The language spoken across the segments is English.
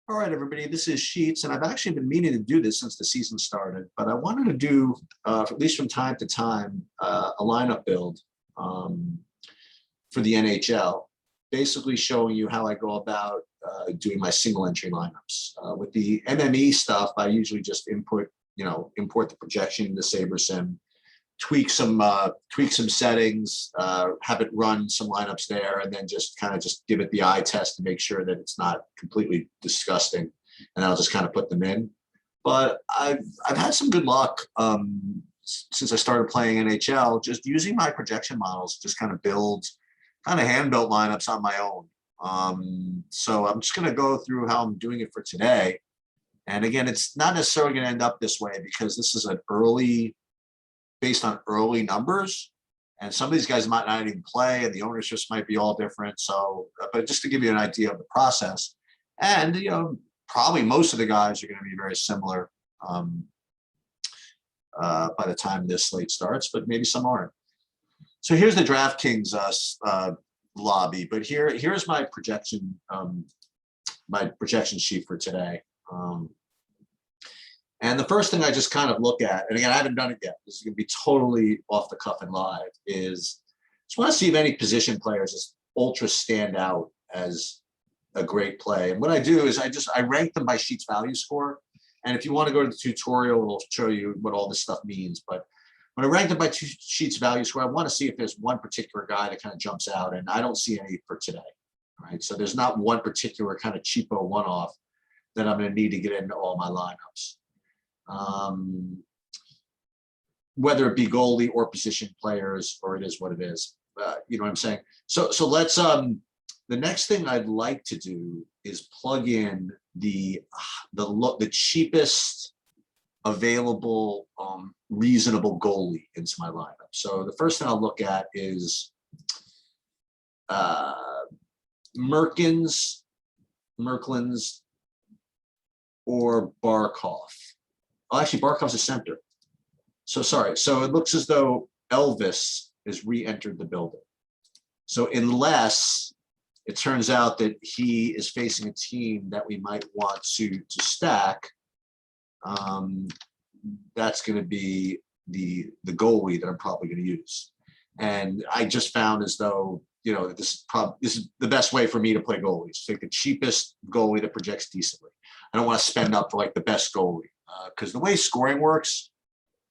All right, everybody, this is Sheets, and I've actually been meaning to do this since the season started, but I wanted to do, at least from time to time, a lineup build for the NHL, basically showing you how I go about doing my single entry lineups. With the MME stuff, I usually just import the projection into SaberSim, tweak some settings, have it run some lineups there, and then just give it the eye test to make sure that it's not completely disgusting, and I'll just kind of put them in. But I've had some good luck since I started playing NHL, just using my projection models, just hand built lineups on my own. So I'm just going to go through how I'm doing it for today. And again, it's not necessarily going to end up this way because this is based on early numbers, and some of these guys might not even play, and the owners just might be all different. So, but just to give you an idea of the process, and probably most of the guys are going to be very similar by the time this slate starts, but maybe some aren't. So here's the DraftKings lobby, but here's my projection sheet for today. And the first thing I just kind of look at, and again, I haven't done it yet, this is going to be totally off the cuff and live, is just want to see if any position players just ultra stand out as a great play. And what I do is I rank them by Sheets value score. And if you want to go to the tutorial, it'll show you what all this stuff means. But when I rank them by Sheets value score, I want to see if there's one particular guy that kind of jumps out, and I don't see any for today. Right? So there's not one particular kind of cheapo one-off that I'm going to need to get into all my lineups. Whether it be goalie or position players, or it is what it is. You know what I'm saying? So let's the next thing I'd like to do is plug in the cheapest available reasonable goalie into my lineup. So the first thing I'll look at is Merkins or Barkov. Oh, actually, Barkov's a center. So sorry. So it looks as though Elvis has re-entered the building. So unless it turns out that he is facing a team that we might want to stack, that's going to be the goalie that I'm probably going to use. And I just found as though this is the best way for me to play goalies. Take the cheapest goalie that projects decently. I don't want to spend up for like the best goalie. Because the way scoring works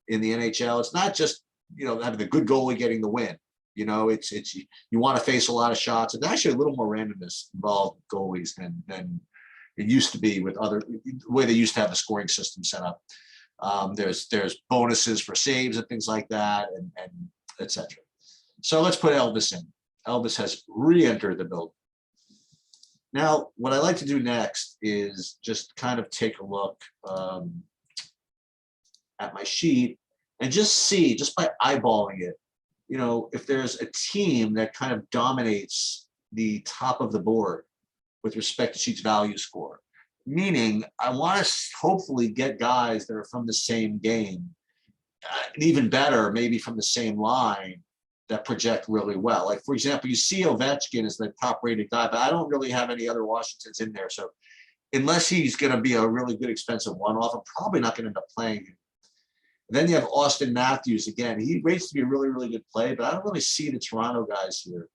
in the NHL, it's not just having the good goalie getting the win. It's you want to face a lot of shots. It's actually a little more randomness involved with goalies than it used to be with the way they used to have the scoring system set up. There's bonuses for saves and things like that, and etc. So let's put Elvis in. Elvis has re-entered the building. Now, what I like to do next is just kind of take a look at my sheet and just see, just by eyeballing it, if there's a team that kind of dominates the top of the board with respect to Sheets value score. Meaning, I want to hopefully get guys that are from the same game, and even better, maybe from the same line, that project really well. Like, for example, you see Ovechkin is the top rated guy, but I don't really have any other Washingtons in there. So unless he's going to be a really good expensive one-off, I'm probably not going to end up playing him. And then you have Austin Matthews again. He rates to be a really, really good play, but I don't really see the Toronto guys here.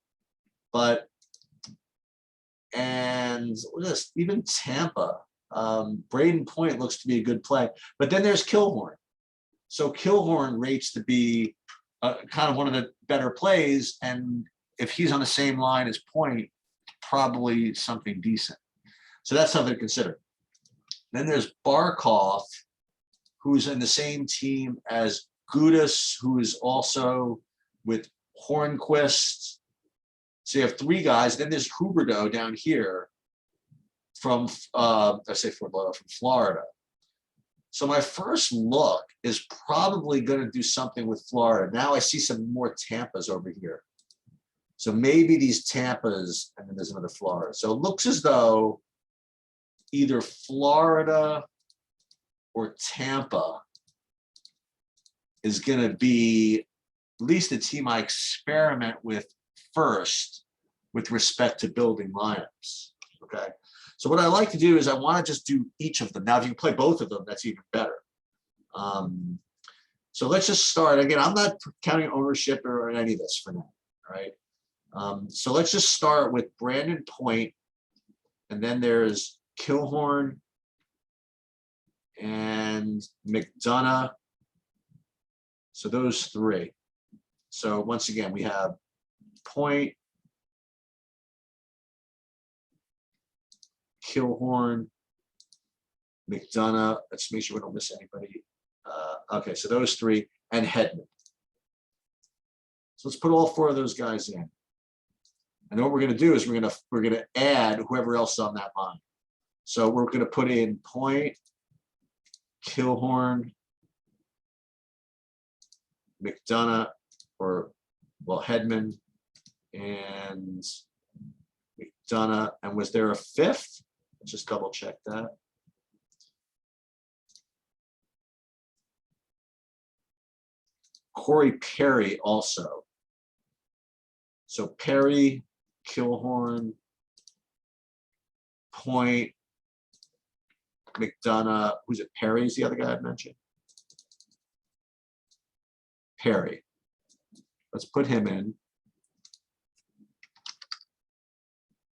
And even Tampa, Braden Point looks to be a good play. But then there's Killhorn. So Killhorn rates to be kind of one of the better plays, and if he's on the same line as Point, probably something decent. So that's something to consider. Then there's Barkov, who's in the same team as Gudas, who is also with Hornquist. So you have three guys. Then there's Huberdeau down here from Florida. So my first look is probably going to do something with Florida. Now I see some more Tampas over here. So maybe these Tampas, and then there's another Florida. So it looks as though either Florida or Tampa is going to be at least the team I experiment with first with respect to building lineups. Okay. So what I like to do is I want to just do each of them. Now, if you can play both of them, that's even better. So let's just start. Again, I'm not counting ownership or any of this for now, all right? So let's just start with Brandon Point, and then there's Killhorn and McDonough. So those three. So once again, we have Point, Killhorn, McDonough. Let's make sure we don't miss anybody. Okay, so those three, and Hedman. So let's put all four of those guys in. And what we're going to do is we're going to add whoever else is on that line. So we're going to put in Point, Killhorn, McDonough, or well, Hedman, and McDonough. And was there a fifth? Let's just double check that. Corey Perry also. So Perry, Killhorn, Point, McDonough. Who's it? Perry's the other guy I mentioned. Perry. Let's put him in.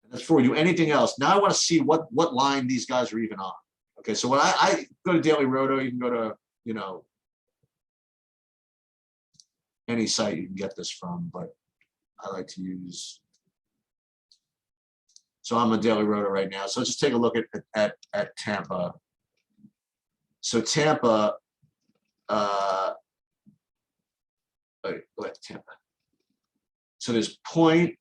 That's before we do anything else. Now I want to see what line these guys are even on. Okay, so when I go to Daily Roto, you can go to, you know, any site you can get this from, but I like to use. So I'm on Daily Roto right now. So let's just take a look at Tampa. So Tampa, Tampa. So there's Point,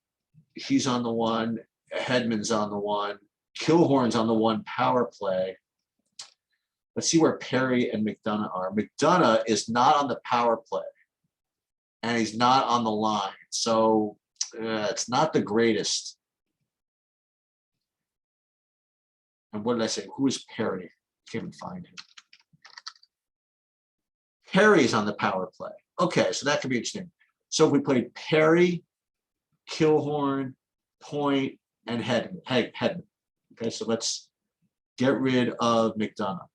he's on the one, Hedman's on the one, Killhorn's on the one power play. Let's see where Perry and McDonough are. McDonough is not on the power play, and he's not on the line. So it's not the greatest. And what did I say? Who is Perry? Can't even find him. Perry's on the power play. Okay, so that could be interesting. So if we played Perry, Killhorn, Point, and Hedman. Okay, so let's get rid of McDonough.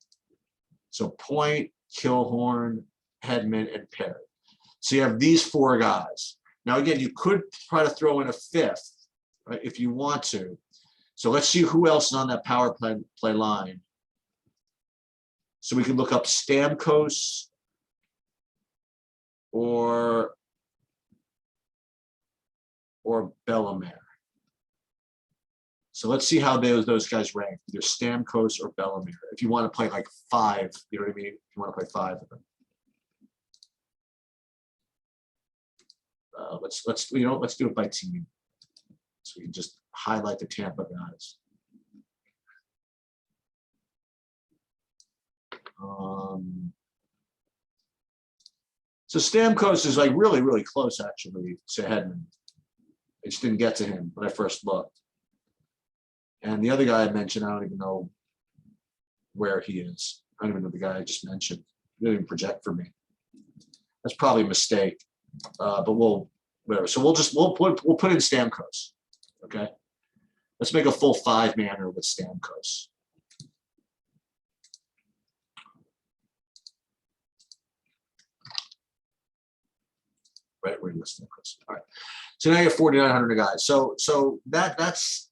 So Point, Killhorn, Hedman, and Perry. So you have these four guys. Now, again, you could try to throw in a fifth, right, if you want to. So let's see who else is on that power play line. So we can look up Stamkos or Bellemare. So let's see how those guys rank, either Stamkos or Bellemare. If you want to play like five, you know what I mean? If you want to play five of them. Let's do it by team. So we can just highlight the Tampa guys. So Stamkos is like really, really close actually to Hedman. I just didn't get to him when I first looked. And the other guy I mentioned, I don't even know where he is. I don't even know the guy I just mentioned. He didn't even project for me. That's probably a mistake. But we'll whatever. So we'll put in Stamkos. Okay. Let's make a full five-manner with Stamkos. Right, we're in the Stamkos. All right. So now you have 4,900 guys. So that's,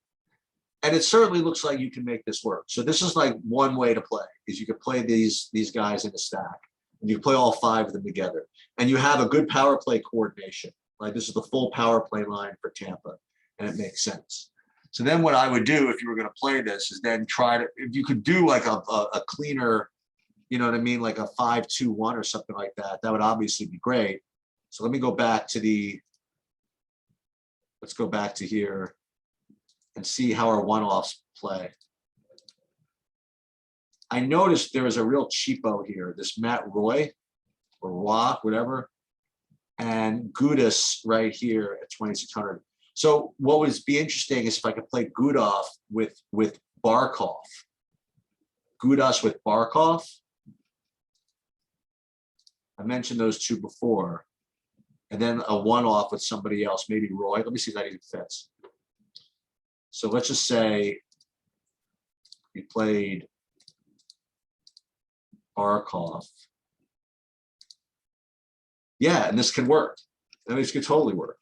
and it certainly looks like you can make this work. So this is like one way to play, is you could play these guys in a stack, and you play all five of them together, and you have a good power play coordination. Like this is the full power play line for Tampa, and it makes sense. So then what I would do if you were going to play this is then try to, if you could do like a cleaner, you know what I mean, like a 5-2-1 or something like that, that would obviously be great. So let me go back to let's go back to here and see how our one-offs play. I noticed there is a real cheapo here, this Matt Roy or Roy, whatever, and Gudas right here at 2,600. So what would be interesting is if I could play Gudas with Barkov. Gudas with Barkov. I mentioned those two before. And then a one-off with somebody else, maybe Roy. Let me see if that even fits. So let's just say we played Barkov. Yeah, and this can work. I mean, this could totally work.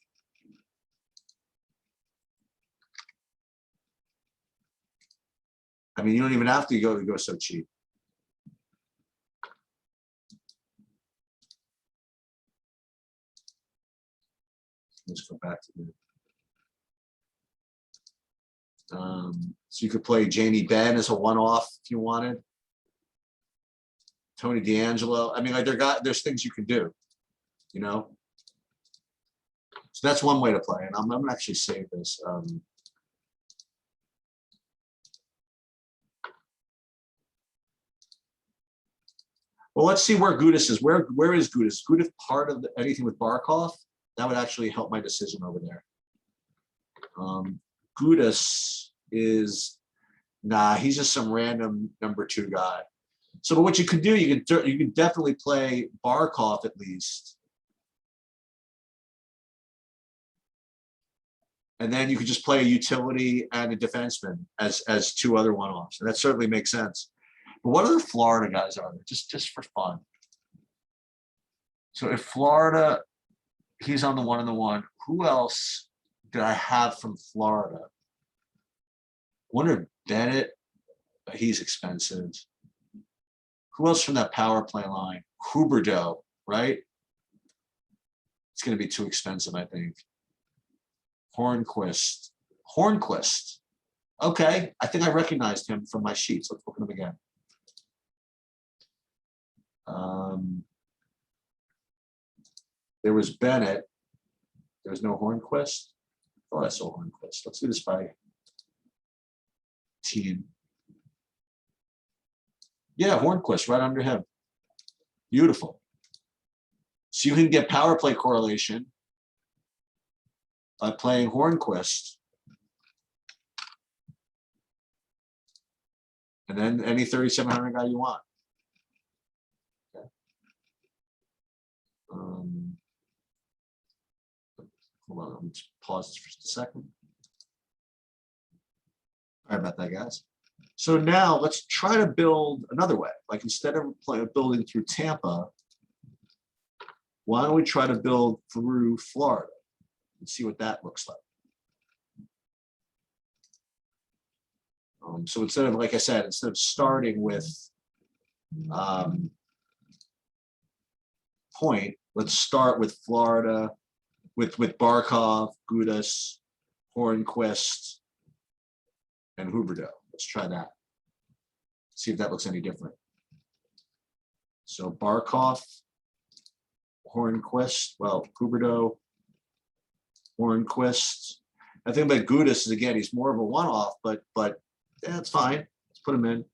I mean, you don't even have to go so cheap. Let's go back to the. So you could play Jamie Benn as a one-off if you wanted. Tony D'Angelo. I mean, like there's things you can do, you know. So that's one way to play, and I'm gonna actually save this. Well, let's see where Gudis is. Where is Gudis? Is Gudis part of anything with Barkov? That would actually help my decision over there. Gudis is nah. He's just some random number 2 guy. So, but what you could do, you could definitely play Barkov at least, and then you could just play a utility and a defenseman as 2 other one-offs, and that certainly makes sense. But what other Florida guys are there? Just for fun. So if Florida, he's on the 1 and the 1. Who else did I have from Florida? Wonder Bennett, but he's expensive. Who else from that power play line? Huberdeau, right? It's going to be too expensive, I think. Hornquist. Okay, I think I recognized him from my sheets. Let's look at him again. There was Bennett. There was no Hornquist. Oh, I saw Hornquist. Let's do this by team. Yeah, Hornquist right under him. Beautiful. So you can get power play correlation by playing Hornquist. And then any 3,700 guy you want. Okay. Hold on, let me just pause for just a second. Sorry about that, guys. So now let's try to build another way. Like instead of building through Tampa, why don't we try to build through Florida and see what that looks like? So instead of, like I said, instead of starting with point, let's start with Florida, with Barkov, Gudis, Hornquist, and Huberdeau. Let's try that. See if that looks any different. So Barkov, Hornquist, well, Huberdeau, Hornquist. I think about Gudis is, again, he's more of a one-off, but that's fine. Let's put him in.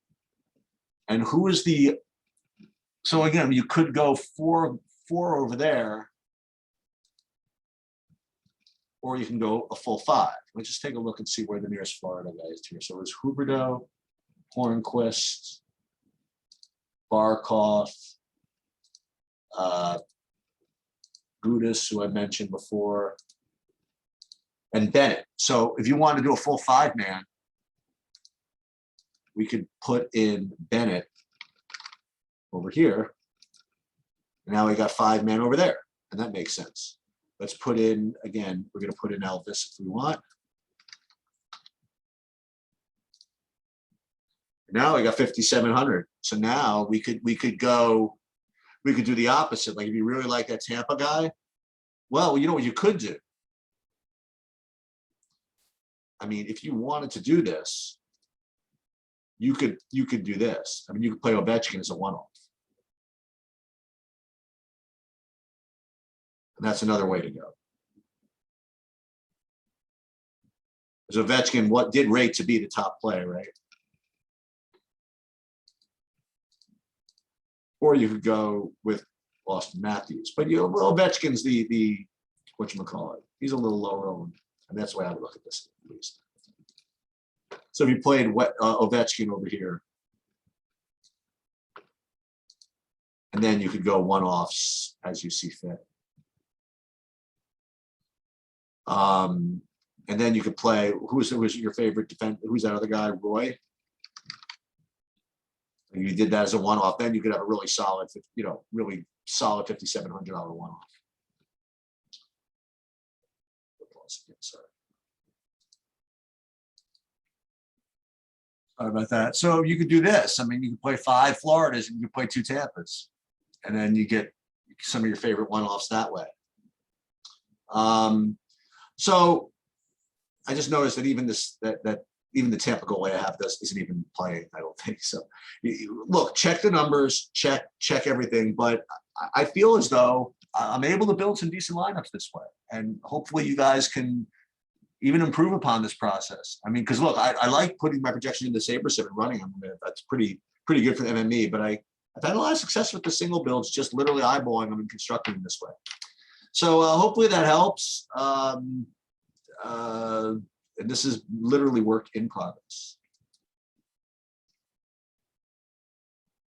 And who is the? So again, you could go four over there, or you can go a full 5. Let's just take a look and see where the nearest Florida guy is here. So it was Huberdeau, Hornquist, Barkov, Gudis, who I mentioned before, and Bennett. So if you want to do a full 5-man, we could put in Bennett over here. And now we got 5-man over there, and that makes sense. Let's put in, again, we're going to put in Elvis if we want. Now we got 5,700. So now we could do the opposite. Like if you really like that Tampa guy, well, you know what you could do? I mean, if you wanted to do this, you could do this. I mean, you could play Ovechkin as a one-off. And that's another way to go. Because Ovechkin, what did rate to be the top player, right? Or you could go with Austin Matthews. But Ovechkin's the whatchamacallit. He's a little lower owned. And that's the way I would look at this, at least. So if you played Ovechkin over here, and then you could go one-offs as you see fit. And then you could play, who's your favorite defense? Who's that other guy, Roy? You did that as a one-off, then you could have a really solid, really solid $5,700 one-off. Sorry about that. So you could do this. I mean, you could play 5 Floridas and you could play 2 Tampas, and then you get some of your favorite one-offs that way. So I just noticed that even even the Tampa goalie I have this isn't even playing, I don't think. So look, check the numbers, check everything, but I feel as though I'm able to build some decent lineups this way. And hopefully you guys can even improve upon this process. I mean, because look, I like putting my projection into SaberSim and running them. That's pretty good for the MME, but I've had a lot of success with the single builds, just literally eyeballing them and constructing them this way. So hopefully that helps. And this is literally work in progress.